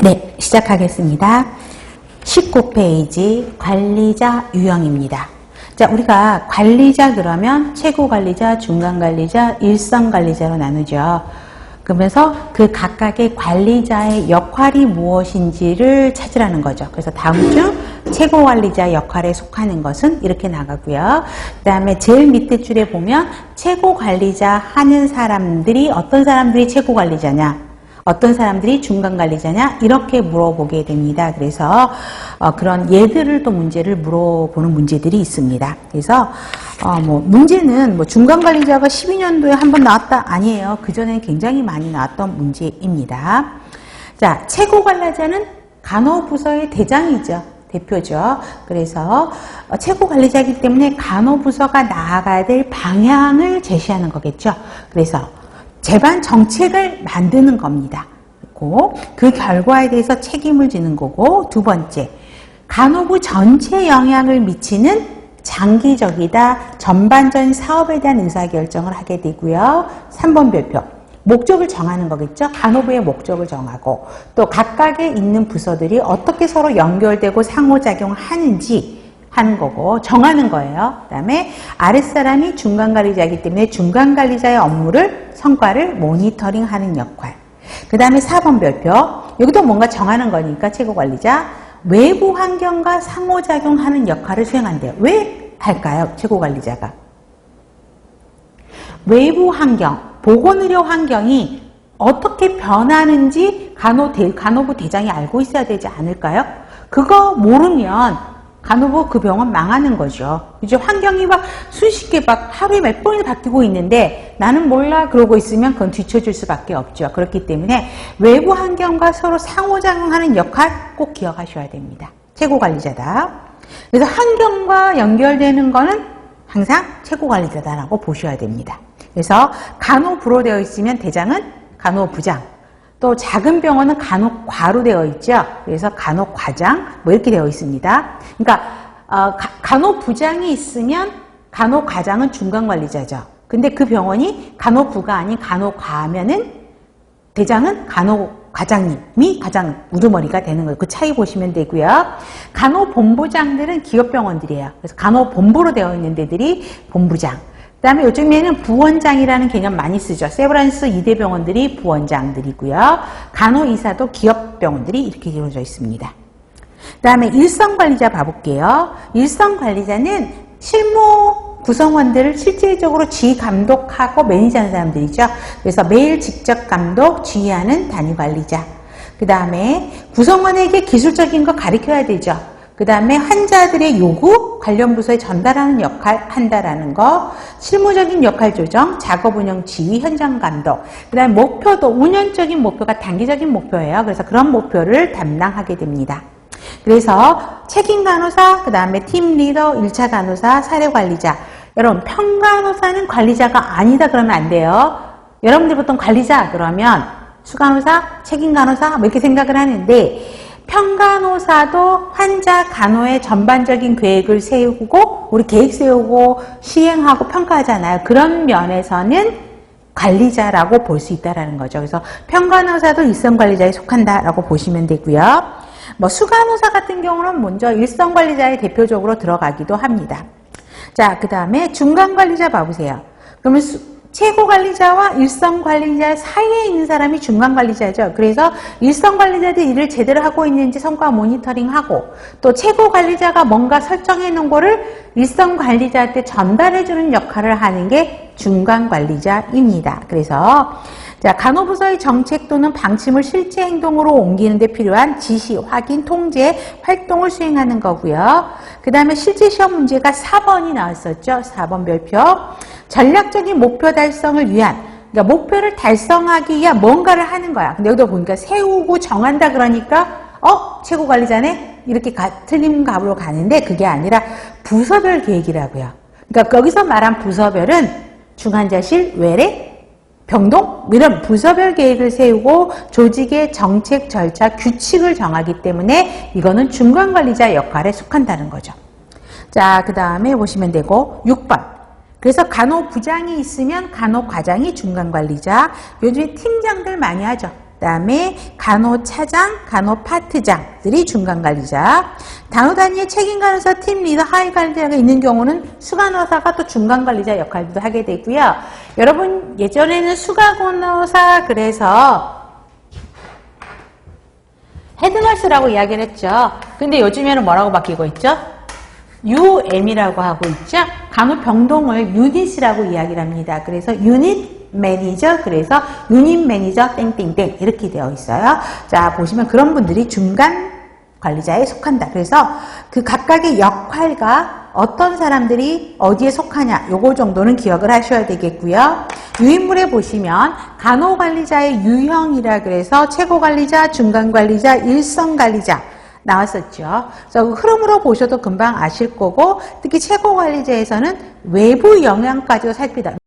네, 시작하겠습니다. 19페이지 관리자 유형입니다. 자, 우리가 관리자 그러면 최고 관리자, 중간 관리자, 일선 관리자로 나누죠. 그러면서 그 각각의 관리자의 역할이 무엇인지를 찾으라는 거죠. 그래서 다음 주 최고 관리자 역할에 속하는 것은 이렇게 나가고요. 그 다음에 제일 밑에 줄에 보면 최고 관리자 하는 사람들이 어떤 사람들이 최고 관리자냐, 어떤 사람들이 중간 관리자냐, 이렇게 물어보게 됩니다. 그래서 그런 예들을 또 문제를 물어보는 문제들이 있습니다. 그래서 문제는 중간 관리자가 12년도에 한 번 나왔다 아니에요. 그전에는 굉장히 많이 나왔던 문제입니다. 자, 최고 관리자는 간호부서의 대장이죠. 대표죠. 그래서 최고 관리자이기 때문에 간호부서가 나아가야 될 방향을 제시하는 거겠죠. 그래서 제반 정책을 만드는 겁니다. 그 결과에 대해서 책임을 지는 거고, 두 번째, 간호부 전체에 영향을 미치는 장기적이다, 전반적인 사업에 대한 의사결정을 하게 되고요. 3번 별표, 목적을 정하는 거겠죠. 간호부의 목적을 정하고, 또 각각에 있는 부서들이 어떻게 서로 연결되고 상호작용하는지 하는 거고, 정하는 거예요. 그 다음에 아랫사람이 중간관리자이기 때문에 중간관리자의 업무를, 성과를 모니터링하는 역할. 그 다음에 4번 별표, 여기도 뭔가 정하는 거니까 최고관리자, 외부 환경과 상호작용하는 역할을 수행한대요. 왜 할까요? 최고관리자가. 외부 환경, 보건의료 환경이 어떻게 변하는지 간호부 대장이 알고 있어야 되지 않을까요? 그거 모르면 간호부 그 병원 망하는 거죠. 이제 환경이 막 수십 개 하루에 몇 번을 바뀌고 있는데 나는 몰라 그러고 있으면 그건 뒤처질 수밖에 없죠. 그렇기 때문에 외부 환경과 서로 상호작용하는 역할 꼭 기억하셔야 됩니다. 최고관리자다. 그래서 환경과 연결되는 거는 항상 최고관리자다라고 보셔야 됩니다. 그래서 간호부로 되어 있으면 대장은 간호부장, 또 작은 병원은 간호과로 되어 있죠. 그래서 간호과장 이렇게 되어 있습니다. 그러니까 간호부장이 있으면 간호과장은 중간관리자죠. 근데 그 병원이 간호부가 아닌 간호과면은 대장은 간호과장님이 가장 우두머리가 되는 거예요. 그 차이 보시면 되고요. 간호본부장들은 기업병원들이에요. 그래서 간호본부로 되어 있는 데들이 본부장. 그 다음에 요즘에는 부원장이라는 개념 많이 쓰죠. 세브란스 이대병원들이 부원장들이고요. 간호의사도 기업병원들이 이렇게 이루어져 있습니다. 그 다음에 일선관리자 봐볼게요. 일선관리자는 실무 구성원들을 실질적으로 지감독하고 매니지하는 사람들이죠. 그래서 매일 직접 감독, 지휘하는 단위관리자. 그 다음에 구성원에게 기술적인 거 가르쳐야 되죠. 그 다음에 환자들의 요구, 관련 부서에 전달하는 역할 한다라는 거, 실무적인 역할 조정, 작업 운영 지휘, 현장 감독, 그 다음에 목표도 운영적인 목표가 단기적인 목표예요. 그래서 그런 목표를 담당하게 됩니다. 그래서 책임 간호사, 그 다음에 팀 리더, 1차 간호사, 사례 관리자. 여러분, 평간호사는 관리자가 아니다 그러면 안 돼요. 여러분들 보통 관리자 그러면 수간호사, 책임 간호사 이렇게 생각을 하는데, 평간호사도 환자 간호의 전반적인 계획을 세우고 우리 계획 세우고 시행하고 평가하잖아요. 그런 면에서는 관리자라고 볼 수 있다는 거죠. 그래서 평간호사도 일선관리자에 속한다라고 보시면 되고요. 수간호사 같은 경우는 먼저 일선관리자에 대표적으로 들어가기도 합니다. 자, 그 다음에 중간관리자 봐보세요. 그러면 최고관리자와 일선관리자 사이에 있는 사람이 중간관리자죠. 그래서 일선관리자들이 일을 제대로 하고 있는지 성과 모니터링하고, 또 최고관리자가 뭔가 설정해 놓은 거를 일선관리자한테 전달해주는 역할을 하는 게 중간관리자입니다. 그래서 자, 간호부서의 정책 또는 방침을 실제 행동으로 옮기는 데 필요한 지시, 확인, 통제, 활동을 수행하는 거고요. 그 다음에 실제 시험 문제가 4번이 나왔었죠. 4번 별표. 전략적인 목표 달성을 위한, 그러니까 목표를 달성하기 위한 뭔가를 하는 거야. 근데 여기도 보니까 세우고 정한다 그러니까 최고관리자네? 이렇게 틀린 값으로 가는데 그게 아니라 부서별 계획이라고요. 그러니까 거기서 말한 부서별은 중환자실, 외래, 병동 이런 부서별 계획을 세우고 조직의 정책, 절차, 규칙을 정하기 때문에 이거는 중간관리자 역할에 속한다는 거죠. 자, 그 다음에 보시면 되고 6번. 그래서 간호부장이 있으면 간호과장이 중간관리자. 요즘에 팀장들 많이 하죠. 그다음에 간호차장, 간호파트장들이 중간관리자. 간호 단위의 책임간호사, 팀리더, 하위관리자가 있는 경우는 수간호사가 또 중간관리자 역할도 하게 되고요. 여러분 예전에는 수간호사 그래서 헤드너스라고 이야기를 했죠. 근데 요즘에는 뭐라고 바뀌고 있죠? UM이라고 하고 있죠. 간호병동을 유닛이라고 이야기를 합니다. 그래서 유닛 매니저, 그래서 유닛 매니저 땡땡땡 이렇게 되어 있어요. 자, 보시면 그런 분들이 중간 관리자에 속한다. 그래서 그 각각의 역할과 어떤 사람들이 어디에 속하냐, 요거 정도는 기억을 하셔야 되겠고요. 유인물에 보시면 간호관리자의 유형이라 그래서 최고관리자, 중간관리자, 일선관리자 나왔었죠. 그래서 흐름으로 보셔도 금방 아실 거고, 특히 최고관리자에서는 외부 영향까지도 살피다.